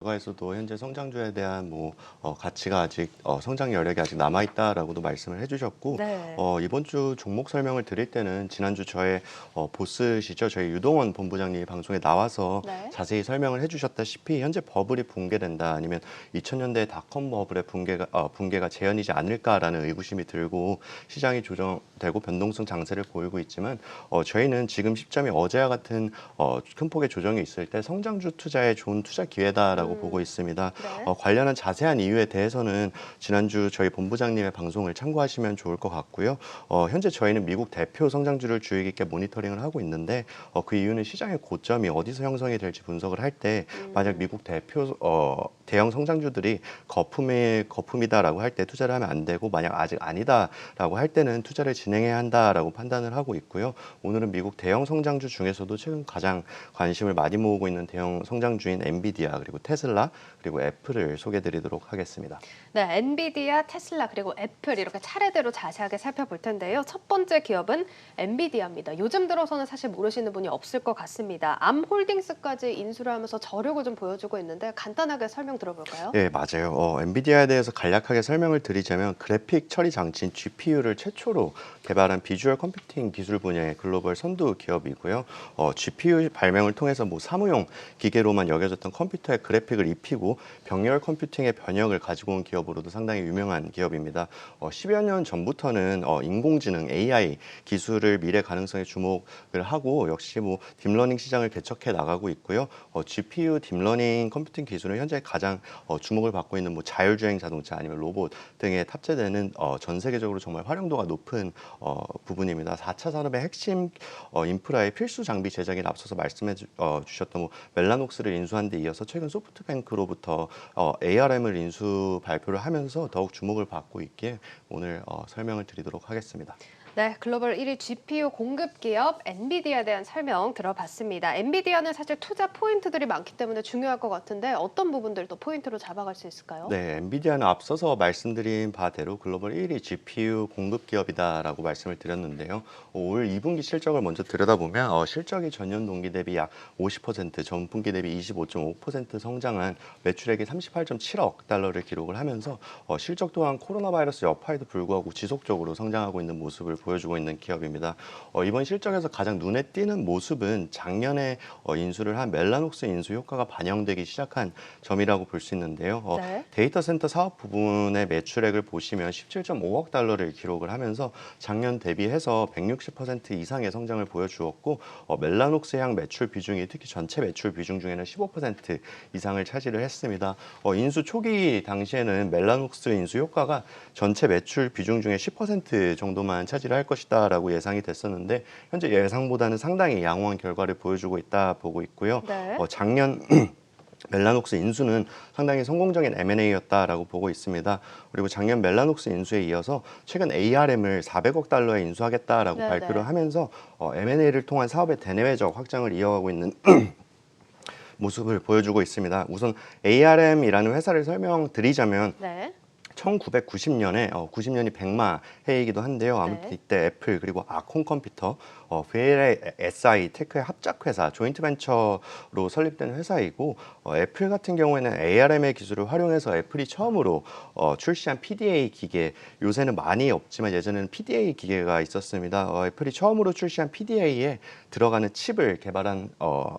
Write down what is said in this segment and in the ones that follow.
결과에서도 현재 성장주에 대한 가치가 아직 성장 여력이 아직 남아 있다라고도 말씀을 해주셨고 네. 이번 주 종목 설명을 드릴 때는 지난주 저의 보스시죠. 저희 유동원 본부장님이 방송에 나와서 네. 자세히 설명을 해주셨다시피 현재 버블이 붕괴된다 아니면 2000년대 닷컴 버블의 붕괴가 재현이지 않을까라는 의구심이 들고 시장이 조정되고 변동성 장세를 보이고 있지만 저희는 지금 시점이 어제와 같은 큰 폭의 조정이 있을 때 성장주 투자에 좋은 투자 기회다라고 보고 있습니다. 네. 관련한 자세한 이유에 대해서는 지난주 저희 본부장님의 방송을 참고하시면 좋을 것 같고요. 현재 저희는 미국 대표 성장주를 주의 깊게 모니터링을 하고 있는데 그 이유는 시장의 고점이 어디서 형성이 될지 분석을 할 때 만약 미국 대표 대형 성장주들이 거품이다라고 할 때 투자를 하면 안 되고 만약 아직 아니다라고 할 때는 투자를 진행해야 한다라고 판단을 하고 있고요. 오늘은 미국 대형 성장주 중에서도 최근 가장 관심을 많이 모으고 있는 대형 성장주인 엔비디아 그리고 테슬라 그리고 애플을 소개해드리도록 하겠습니다. 네, 엔비디아, 테슬라 그리고 애플 이렇게 차례대로 자세하게 살펴볼 텐데요. 첫 번째 기업은 엔비디아입니다. 요즘 들어서는 사실 모르시는 분이 없을 것 같습니다. 암홀딩스까지 인수를 하면서 저력을 좀 보여주고 있는데 간단하게 설명 들어볼까요? 네, 맞아요. 엔비디아에 대해서 간략하게 설명을 드리자면 그래픽 처리 장치인 GPU를 최초로 개발한 비주얼 컴퓨팅 기술 분야의 글로벌 선두 기업이고요. GPU 발명을 통해서 사무용 기계로만 여겨졌던 컴퓨터에 그래픽을 입히고 병렬 컴퓨팅의 변혁을 가지고 온 기업으로도 상당히 유명한 기업입니다. 10여 년 전부터는 인공지능 AI 기술을 미래 가능성에 주목을 하고 역시 딥러닝 시장을 개척해 나가고 있고요. GPU 딥러닝 컴퓨팅 기술은 현재 가장 주목을 받고 있는 자율주행 자동차 아니면 로봇 등에 탑재되는 전 세계적으로 정말 활용도가 높은 부분입니다. 4차 산업의 핵심 인프라의 필수 장비 제작에 앞서서 말씀해 주셨던 멜라녹스를 인수한 데 이어서 최근 소프트뱅크로부터 ARM을 인수 발표를 하면서 더욱 주목을 받고 있기에 오늘 설명을 드리도록 하겠습니다. 네, 글로벌 1위 GPU 공급 기업 엔비디아에 대한 설명 들어봤습니다. 엔비디아는 사실 투자 포인트들이 많기 때문에 중요할 것 같은데 어떤 부분들 또 포인트로 잡아갈 수 있을까요? 네, 엔비디아는 앞서서 말씀드린 바대로 글로벌 1위 GPU 공급 기업이다라고 말씀을 드렸는데요. 올 2분기 실적을 먼저 들여다보면 실적이 전년 동기 대비 약 50%, 전분기 대비 25.5% 성장한 매출액이 38.7억 달러를 기록을 하면서 실적 또한 코로나 바이러스 여파에도 불구하고 지속적으로 성장하고 있는 모습을 보여주고 있는 기업입니다. 이번 실적에서 가장 눈에 띄는 모습은 작년에 인수를 한 멜라녹스 인수 효과가 반영되기 시작한 점이라고 볼 수 있는데요. 네. 데이터 센터 사업 부분의 매출액을 보시면 17.5억 달러를 기록을 하면서 작년 대비해서 160% 이상의 성장을 보여주었고 멜라녹스 향 매출 비중이 특히 전체 매출 비중 중에는 15% 이상을 차지를 했습니다. 인수 초기 당시에는 멜라녹스 인수 효과가 전체 매출 비중 중에 10% 정도만 차지를 할 것이다라고 예상이 됐었는데 현재 예상보다는 상당히 양호한 결과를 보여주고 있다 보고 있고요. 네. 작년 멜라녹스 인수는 상당히 성공적인 M&A였다라고 보고 있습니다. 그리고 작년 멜라녹스 인수에 이어서 최근 ARM을 400억 달러에 인수하겠다라고 발표를 네네. 하면서 M&A를 통한 사업의 대내외적 확장을 이어가고 있는 모습을 보여주고 있습니다. 우선 ARM이라는 회사를 설명드리자면 네. 1990년에 90년이 백마 해이기도 한데요. 아무튼 네. 이때 애플 그리고 아콘 컴퓨터, VLA SI 테크의 합작 회사, 조인트 벤처로 설립된 회사이고 애플 같은 경우에는 ARM의 기술을 활용해서 애플이 처음으로 출시한 PDA 기계, 요새는 많이 없지만 예전에는 PDA 기계가 있었습니다. 애플이 처음으로 출시한 PDA에 들어가는 칩을 개발한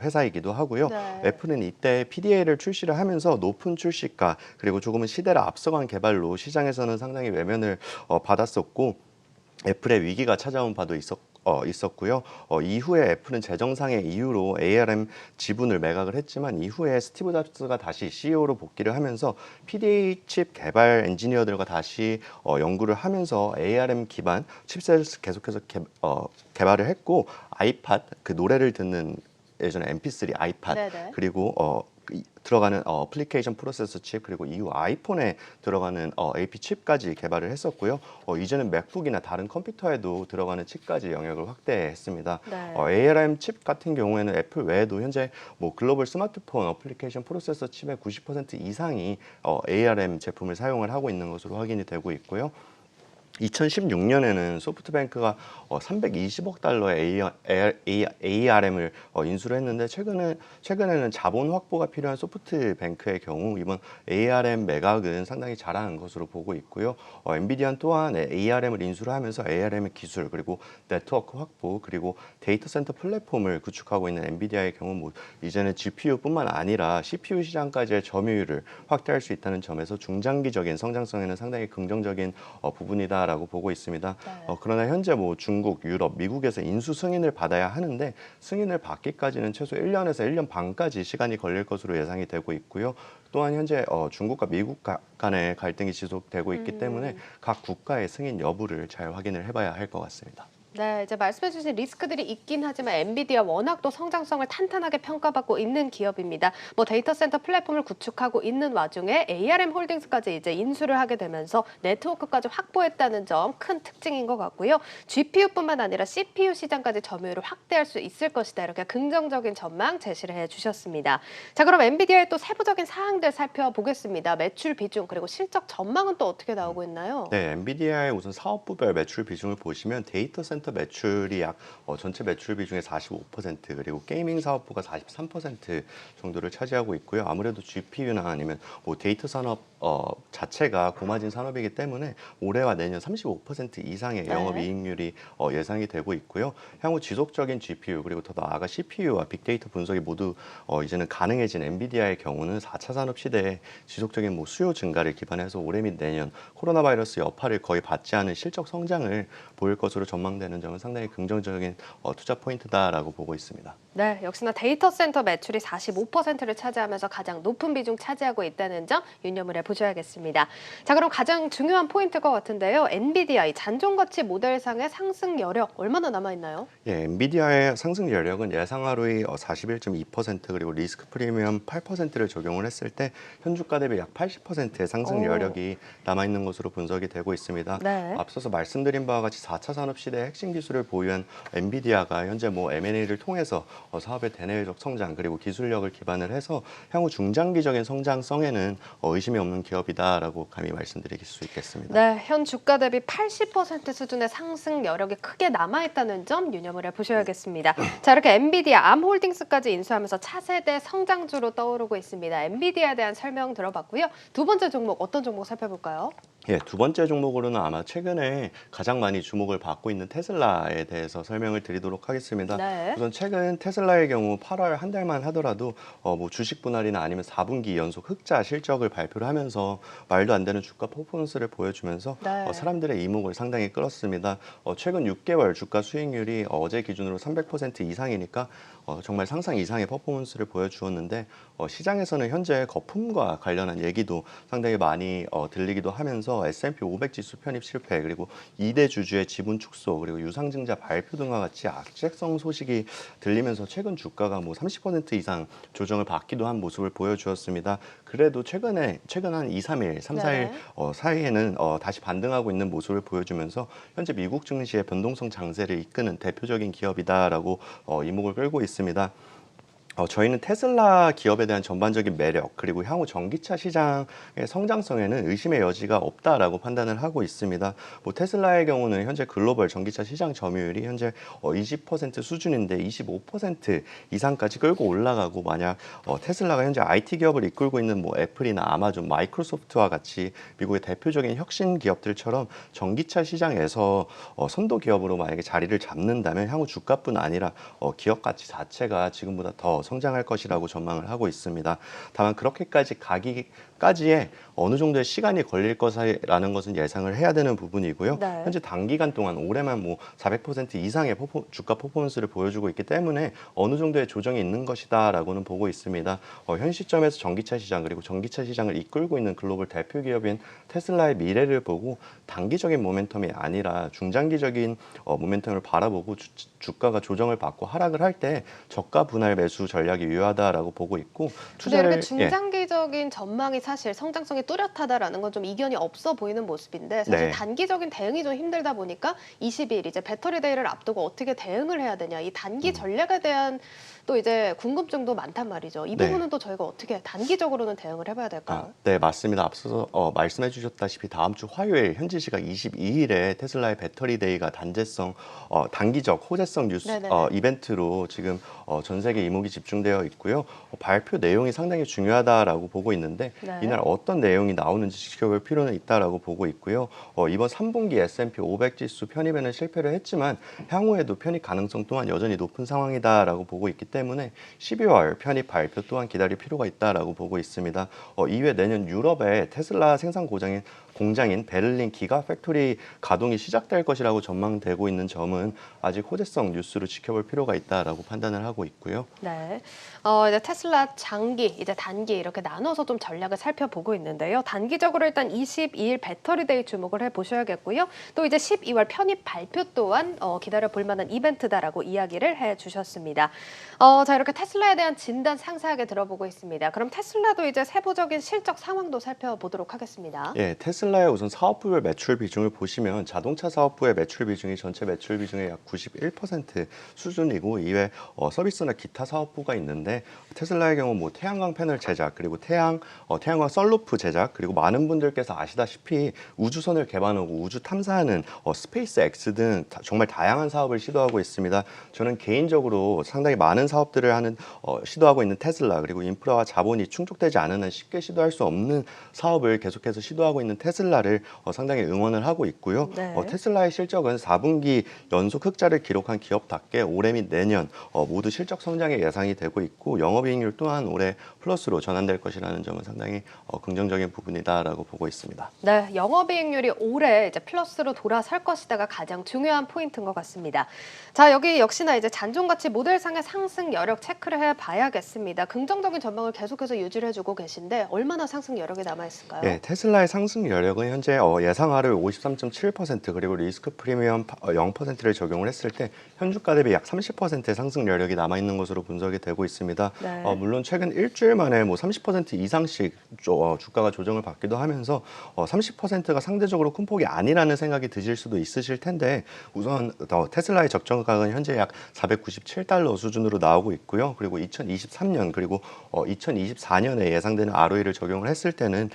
회사이기도 하고요. 네. 애플은 이때 PDA를 출시를 하면서 높은 출시가 그리고 조금은 시대를 앞서간 개발로 시장에서는 상당히 외면을 받았었고 애플의 위기가 찾아온 바도 있었고요. 이후에 애플은 재정상의 이유로 ARM 지분을 매각을 했지만 이후에 스티브 잡스가 다시 CEO로 복귀를 하면서 PDA 칩 개발 엔지니어들과 다시 연구를 하면서 ARM 기반 칩셋을 계속해서 개발을 했고 아이팟 그 노래를 듣는 예전에 MP3 아이팟 네네. 그리고 들어가는 어플리케이션 프로세서 칩 그리고 이후 아이폰에 들어가는 AP 칩까지 개발을 했었고요. 이제는 맥북이나 다른 컴퓨터에도 들어가는 칩까지 영역을 확대했습니다. 네. ARM 칩 같은 경우에는 애플 외에도 현재 글로벌 스마트폰 어플리케이션 프로세서 칩의 90% 이상이 ARM 제품을 사용을 하고 있는 것으로 확인이 되고 있고요. 2016년에는 소프트뱅크가 320억 달러의 ARM을 인수를 했는데 최근에는 자본 확보가 필요한 소프트뱅크의 경우 이번 ARM 매각은 상당히 잘한 것으로 보고 있고요. 엔비디아는 또한 ARM을 인수를 하면서 ARM의 기술 그리고 네트워크 확보 그리고 데이터 센터 플랫폼을 구축하고 있는 엔비디아의 경우 뭐 이제는 GPU뿐만 아니라 CPU 시장까지의 점유율을 확대할 수 있다는 점에서 중장기적인 성장성에는 상당히 긍정적인 부분이다라고 보고 있습니다. 네. 그러나 현재 뭐 중국, 유럽, 미국에서 인수 승인을 받아야 하는데 승인을 받기까지는 최소 1년에서 1년 반까지 시간이 걸릴 것으로 예상이 되고 있고요. 또한 현재 중국과 미국 간의 갈등이 지속되고 있기 때문에 각 국가의 승인 여부를 잘 확인을 해봐야 할 것 같습니다. 네, 이제 말씀해주신 리스크들이 있긴 하지만 엔비디아 워낙 또 성장성을 탄탄하게 평가받고 있는 기업입니다. 뭐 데이터 센터 플랫폼을 구축하고 있는 와중에 ARM 홀딩스까지 이제 인수를 하게 되면서 네트워크까지 확보했다는 점 큰 특징인 것 같고요. GPU뿐만 아니라 CPU 시장까지 점유율을 확대할 수 있을 것이다. 이렇게 긍정적인 전망 제시를 해주셨습니다. 자, 그럼 엔비디아의 또 세부적인 사항들 살펴보겠습니다. 매출 비중 그리고 실적 전망은 또 어떻게 나오고 있나요? 네, 엔비디아의 우선 사업부별 매출 비중을 보시면 데이터 센터 매출이 약 전체 매출 비중의 45% 그리고 게이밍 사업부가 43% 정도를 차지하고 있고요. 아무래도 GPU나 아니면 뭐 데이터 산업 자체가 고마진 산업이기 때문에 올해와 내년 35% 이상의 영업이익률이 예상이 되고 있고요. 향후 지속적인 GPU 그리고 더 나아가 CPU와 빅데이터 분석이 모두 이제는 가능해진 엔비디아의 경우는 4차 산업 시대에 지속적인 뭐 수요 증가를 기반해서 올해 및 내년 코로나 바이러스 여파를 거의 받지 않은 실적 성장을 보일 것으로 전망되는 점은 상당히 긍정적인 투자 포인트다라고 보고 있습니다. 네, 역시나 데이터 센터 매출이 45%를 차지하면서 가장 높은 비중 차지하고 있다는 점 유념을 해보셔야겠습니다. 자, 그럼 가장 중요한 포인트일 것 같은데요. 엔비디아 이 잔존 가치 모델상의 상승 여력 얼마나 남아있나요? 예, 엔비디아의 상승 여력은 예상 ROE 41.2% 그리고 리스크 프리미엄 8%를 적용을 했을 때 현주가 대비 약 80%의 상승 여력이 남아있는 것으로 분석이 되고 있습니다. 네. 앞서서 말씀드린 바와 같이 4차 산업 시대의 핵심 기술을 보유한 엔비디아가 현재 뭐 M&A를 통해서 사업의 대내외적 성장 그리고 기술력을 기반을 해서 향후 중장기적인 성장성에는 의심이 없는 기업이다라고 감히 말씀드릴 수 있겠습니다. 네, 현 주가 대비 80% 수준의 상승 여력이 크게 남아있다는 점 유념을 해보셔야겠습니다. 자, 이렇게 엔비디아, 암홀딩스까지 인수하면서 차세대 성장주로 떠오르고 있습니다. 엔비디아에 대한 설명 들어봤고요. 두 번째 종목 어떤 종목 살펴볼까요? 예, 두 번째 종목으로는 아마 최근에 가장 많이 주목을 받고 있는 테슬라에 대해서 설명을 드리도록 하겠습니다. 네. 우선 최근 테슬라의 경우 8월 한 달만 하더라도 뭐 주식 분할이나 아니면 4분기 연속 흑자 실적을 발표를 하면서 말도 안 되는 주가 퍼포먼스를 보여주면서 네. 사람들의 이목을 상당히 끌었습니다. 최근 6개월 주가 수익률이 어제 기준으로 300% 이상이니까 정말 상상 이상의 퍼포먼스를 보여주었는데 시장에서는 현재 거품과 관련한 얘기도 상당히 많이 들리기도 하면서 S&P 500 지수 편입 실패 그리고 2대 주주의 지분 축소 그리고 유상증자 발표 등과 같이 악재성 소식이 들리면서 최근 주가가 뭐 30% 이상 조정을 받기도 한 모습을 보여주었습니다. 그래도 최근 한 2, 3일, 3, 4일 사이에는 다시 반등하고 있는 모습을 보여주면서 현재 미국 증시의 변동성 장세를 이끄는 대표적인 기업이다라고 이목을 끌고 있습니다. 저희는 테슬라 기업에 대한 전반적인 매력 그리고 향후 전기차 시장의 성장성에는 의심의 여지가 없다라고 판단을 하고 있습니다. 뭐 테슬라의 경우는 현재 글로벌 전기차 시장 점유율이 현재 20% 수준인데 25% 이상까지 끌고 올라가고 만약 테슬라가 현재 IT 기업을 이끌고 있는 뭐 애플이나 아마존, 마이크로소프트와 같이 미국의 대표적인 혁신 기업들처럼 전기차 시장에서 선도 기업으로 만약에 자리를 잡는다면 향후 주가뿐 아니라 기업 가치 자체가 지금보다 더 성장할 것이라고 전망을 하고 있습니다. 다만 그렇게까지 가기까지의 어느 정도의 시간이 걸릴 것이라는 것은 예상을 해야 되는 부분이고요. 네. 현재 단기간 동안 올해만 뭐 400% 이상의 주가 퍼포먼스를 보여주고 있기 때문에 어느 정도의 조정이 있는 것이다라고는 보고 있습니다. 현 시점에서 전기차 시장 그리고 전기차 시장을 이끌고 있는 글로벌 대표 기업인 테슬라의 미래를 보고 단기적인 모멘텀이 아니라 중장기적인 모멘텀을 바라보고 주가가 조정을 받고 하락을 할 때 저가 분할 매수 전략이 유효하다라고 보고 있고 근데 이렇게 투자를 중장기적인 전망이 사실 성장성이 뚜렷하다라는 건 좀 이견이 없어 보이는 모습인데 사실 네. 단기적인 대응이 좀 힘들다 보니까 20일 이제 배터리 데이를 앞두고 어떻게 대응을 해야 되냐 이 단기 전략에 대한 또 이제 궁금증도 많단 말이죠. 이 네. 부분은 또 저희가 어떻게 단기적으로는 대응을 해봐야 될까요? 네, 맞습니다. 앞서서 말씀해 주셨다시피 다음 주 화요일 현지 시각 22일에 테슬라의 배터리 데이가 단기적 호재성 뉴스 네네네. 이벤트로 지금 전 세계 이목이 집중되어 있고요. 발표 내용이 상당히 중요하다라고 보고 있는데 네. 이날 어떤 내용이 나오는지 지켜볼 필요는 있다라고 보고 있고요. 이번 3분기 S&P 500 지수 편입에는 실패를 했지만 향후에도 편입 가능성 또한 여전히 높은 상황이다라고 보고 있기 때문에 12월 편입 발표 또한 기다릴 필요가 있다라고 보고 있습니다. 이외 내년 유럽의 테슬라 생산 공장인 베를린 기가 팩토리 가동이 시작될 것이라고 전망되고 있는 점은 아직 호재성 뉴스로 지켜볼 필요가 있다라고 판단을 하고 있고요. 네. 이제 테슬라 장기, 이제 단기 이렇게 나눠서 좀 전략을 살펴보고 있는데요. 단기적으로 일단 22일 배터리 데이 주목을 해보셔야겠고요. 또 이제 12월 편입 발표 또한 기다려 볼 만한 이벤트다라고 이야기를 해주셨습니다. 자, 이렇게 테슬라에 대한 진단 상세하게 들어보고 있습니다. 그럼 테슬라도 이제 세부적인 실적 상황도 살펴보도록 하겠습니다. 예, 테슬라의 우선 사업부별 매출 비중을 보시면 자동차 사업부의 매출 비중이 전체 매출 비중의 약 91% 수준이고 이외 서비스나 기타 사업부가 있는데 테슬라의 경우 뭐 태양광 패널 제작 그리고 태양광 썰루프 제작 그리고 많은 분들께서 아시다시피 우주선을 개발하고 우주 탐사하는 스페이스 X 등 정말 다양한 사업을 시도하고 있습니다. 저는 개인적으로 상당히 많은 사업들을 시도하고 있는 테슬라 그리고 인프라와 자본이 충족되지 않은 한 쉽게 시도할 수 없는 사업을 계속해서 시도하고 있는 테슬라를 상당히 응원을 하고 있고요. 네. 테슬라의 실적은 4분기 연속 흑자를 기록한 기업답게 올해 및 내년 모두 실적 성장의 예상이 되고 있고 영업이익률 또한 올해 플러스로 전환될 것이라는 점은 상당히 긍정적인 부분이다라고 보고 있습니다. 네, 영업이익률이 올해 이제 플러스로 돌아설 것이다가 가장 중요한 포인트인 것 같습니다. 자, 여기 역시나 이제 잔존가치 모델상의 상승 여력 체크를 해봐야겠습니다. 긍정적인 전망을 계속해서 유지를 해주고 계신데 얼마나 상승 여력이 남아 있을까요? 네, 테슬라의 상승 여력은 현재 예상하를 53.7% 그리고 리스크 프리미엄 0%를 적용을 했을 때 현주가 대비 약 30%의 상승 여력이 남아 있는 것으로 분석이 되고 있습니다. 네. 물론 최근 일주일 만에 뭐 30% 이상씩 주가가 조정을 받기도 하면서 30%가 상대적으로 큰 폭이 아니라는 생각이 드실 수도 있으실 텐데 우선 테슬라의 적정 가격은 현재 약 497달러 수준으로 나오고 있고요. 그리고 2023년 그리고 2024년에 예상되는 ROE를 적용을 했을 때는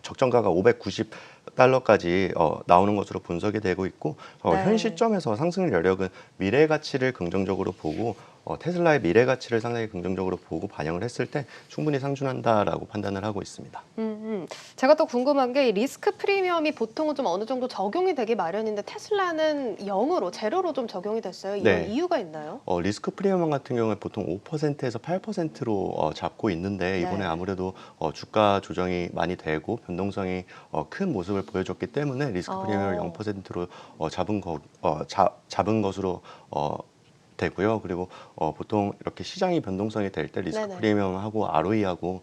적정가가 590달러까지 나오는 것으로 분석이 되고 있고 네. 현 시점에서 상승 여력은 미래 가치를 긍정적으로 보고 테슬라의 미래 가치를 상당히 긍정적으로 보고 반영을 했을 때 충분히 상준한다라고 판단을 하고 있습니다. 제가 또 궁금한 게 리스크 프리미엄이 보통은 좀 어느 정도 적용이 되기 마련인데 테슬라는 0으로 제로로 좀 적용이 됐어요. 이런 네. 이유가 있나요? 리스크 프리미엄 같은 경우에 보통 5%에서 8%로 잡고 있는데 이번에 네. 아무래도 주가 조정이 많이 되고 변동성이 큰 모습을 보여줬기 때문에 리스크 프리미엄을 0%로 잡은 것으로 되고요. 그리고 보통 이렇게 시장이 변동성이 될 때 리스크 네네. 프리미엄하고 ROE하고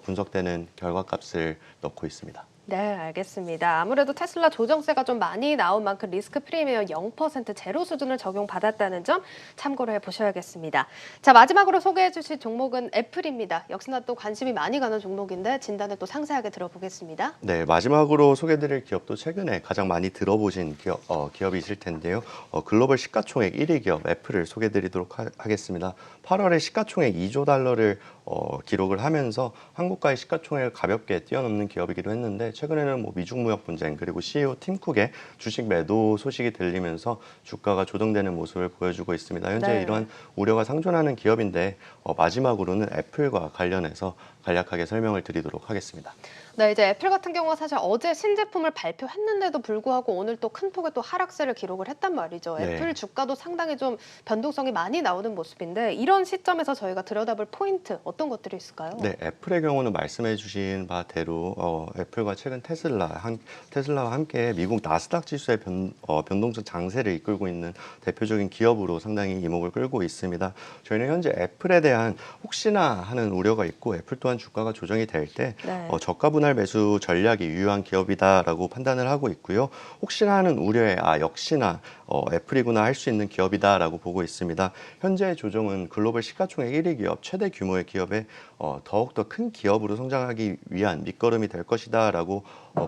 분석되는 결과값을 넣고 있습니다. 네, 알겠습니다. 아무래도 테슬라 조정세가 좀 많이 나온 만큼 리스크 프리미엄 0% 제로 수준을 적용받았다는 점 참고를 해보셔야겠습니다. 자, 마지막으로 소개해 주실 종목은 애플입니다. 역시나 또 관심이 많이 가는 종목인데 진단을 또 상세하게 들어보겠습니다. 네, 마지막으로 소개드릴 기업도 최근에 가장 많이 들어보신 기업이실 텐데요. 글로벌 시가총액 1위 기업 애플을 소개드리도록 하겠습니다. 8월에 시가총액 2조 달러를 기록을 하면서 한국과의 시가총액을 가볍게 뛰어넘는 기업이기도 했는데 최근에는 뭐 미중 무역 분쟁 그리고 CEO 팀 쿡의 주식 매도 소식이 들리면서 주가가 조정되는 모습을 보여주고 있습니다. 현재 네. 이러한 우려가 상존하는 기업인데 마지막으로는 애플과 관련해서 간략하게 설명을 드리도록 하겠습니다. 네, 이제 애플 같은 경우가 사실 어제 신제품을 발표했는데도 불구하고 오늘 또 큰 폭의 또 하락세를 기록을 했단 말이죠. 네. 애플 주가도 상당히 좀 변동성이 많이 나오는 모습인데 이런 시점에서 저희가 들여다볼 포인트 어떤 것들이 있을까요? 네, 애플의 경우는 말씀해주신 바대로 애플과 최근 테슬라와 함께 미국 나스닥 지수의 변동성 장세를 이끌고 있는 대표적인 기업으로 상당히 이목을 끌고 있습니다. 저희는 현재 애플에 대한 혹시나 하는 우려가 있고 애플 또한 주가가 조정이 될 때 네. 저가 분할 매수 전략이 유효한 기업이다라고 판단을 하고 있고요. 혹시나 하는 우려에 역시나 애플이구나 할 수 있는 기업이다라고 보고 있습니다. 현재 조정은 글로벌 시가총액 1위 기업, 최대 규모의 기업에 더욱더 큰 기업으로 성장하기 위한 밑거름이 될 것이다라고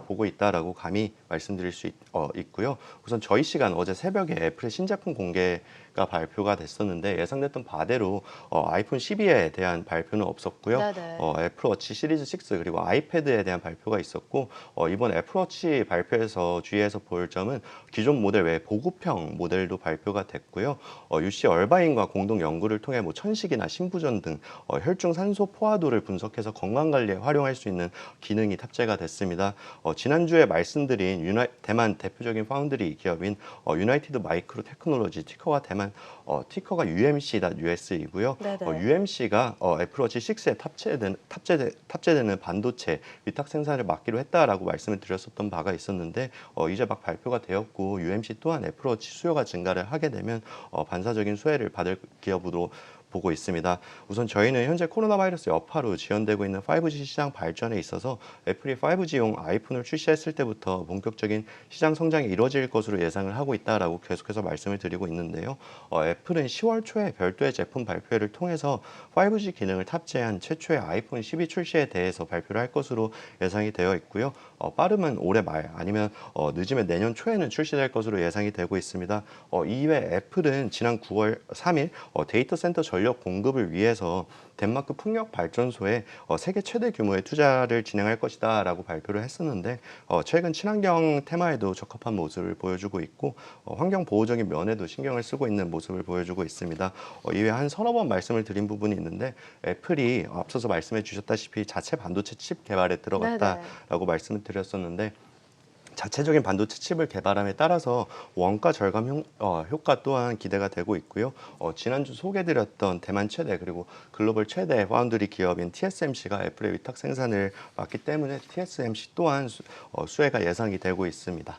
보고 있다라고 감히 말씀드릴 수 있고요. 우선 저희 시간 어제 새벽에 애플의 신제품 공개가 발표가 됐었는데 예상됐던 바대로 아이폰 12에 대한 발표는 없었고요. 네네. 애플워치 시리즈 6 그리고 아이패드에 대한 발표가 있었고 이번 애플워치 발표에서 주의해서 볼 점은 기존 모델 외에 보급형 모델도 발표가 됐고요. UC 얼바인과 공동 연구를 통해 뭐 천식이나 심부전 등 혈중 산소 포화도를 분석해서 건강 관리에 활용할 수 있는 기능이 탑재가 됐습니다. 지난주에 말씀드린 대만 대표적인 파운드리 기업인 유나이티드 마이크로 테크놀로지 티커가 티커가 UMC.US이고요. 네네. UMC가 애플워치 6에 탑재되는 반도체 위탁 생산을 맡기로 했다라고 말씀을 드렸었던 바가 있었는데 이제 막 발표가 되었고 UMC 또한 애플워치 수요가 증가를 하게 되면 반사적인 수혜를 받을 기업으로 보고 있습니다. 우선 저희는 현재 코로나 바이러스 여파로 지연되고 있는 5G 시장 발전에 있어서 애플이 5G용 아이폰을 출시했을 때부터 본격적인 시장 성장이 이루어질 것으로 예상을 하고 있다라고 계속해서 말씀을 드리고 있는데요. 애플은 10월 초에 별도의 제품 발표회를 통해서 5G 기능을 탑재한 최초의 아이폰 12 출시에 대해서 발표를 할 것으로 예상이 되어 있고요. 빠르면 올해 말 아니면 늦으면 내년 초에는 출시될 것으로 예상이 되고 있습니다. 이외 애플은 지난 9월 3일 데이터 센터 전력 공급을 위해서 덴마크 풍력 발전소에 세계 최대 규모의 투자를 진행할 것이다라고 발표를 했었는데 최근 친환경 테마에도 적합한 모습을 보여주고 있고 환경 보호적인 면에도 신경을 쓰고 있는 모습을 보여주고 있습니다. 이외에 한 서너 번 말씀을 드린 부분이 있는데 애플이 앞서서 말씀해 주셨다시피 자체 반도체 칩 개발에 네네. 들어갔다라고 말씀을 드렸었는데 자체적인 반도체 칩을 개발함에 따라서 원가 절감 효과 또한 기대가 되고 있고요. 지난주 소개드렸던 대만 최대 그리고 글로벌 최대 파운드리 기업인 TSMC가 애플의 위탁 생산을 맡기 때문에 TSMC 또한 수혜가 예상이 되고 있습니다.